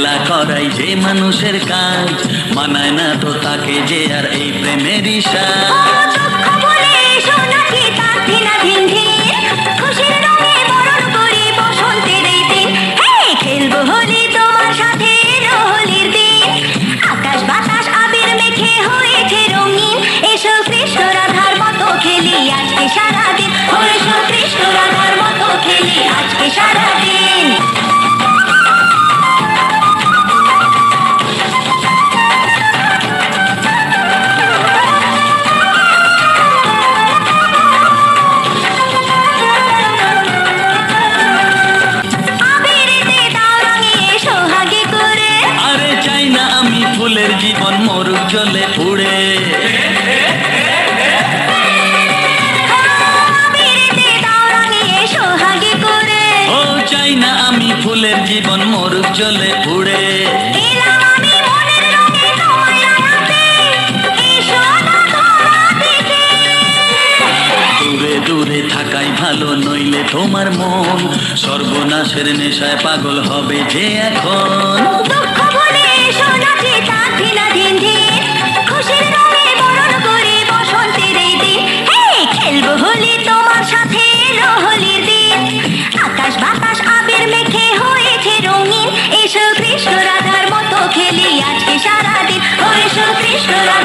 খেলা করাই যে মানুষের কাজ, মানায় না তো তাকে যে আর এই প্রেমেরই সাজ। খেলবো হোলি তোমার সাথে এলো হোলির দিন, আকাশ বাতাস আবির মেখে হয়েছে রঙিন। এসো কৃষ্ণ রাধার মতো খেলি আজকে সারাদিন, এসো কৃষ্ণ রাধার মতো খেলি আজকে সারাদিন। ফুলের জীবন মরুক জলে পুড়ে, ও চাই না আমি ফুলের জীবন মরুক জলে পুড়ে। দূরে দূরে থাকাই ভালো, নইলে তোমার মন সর্বনাশের নেশায় পাগল হবে যে এখন। খেলবো হোলি তোমার সাথে এলো হোলির দিন, আকাশ বাতাস আবির মেখে হয়েছে রঙিন। এসো কৃষ্ণ রাধার মতো খেলি আজকে সারাদিন, এসো কৃষ্ণ রাধা।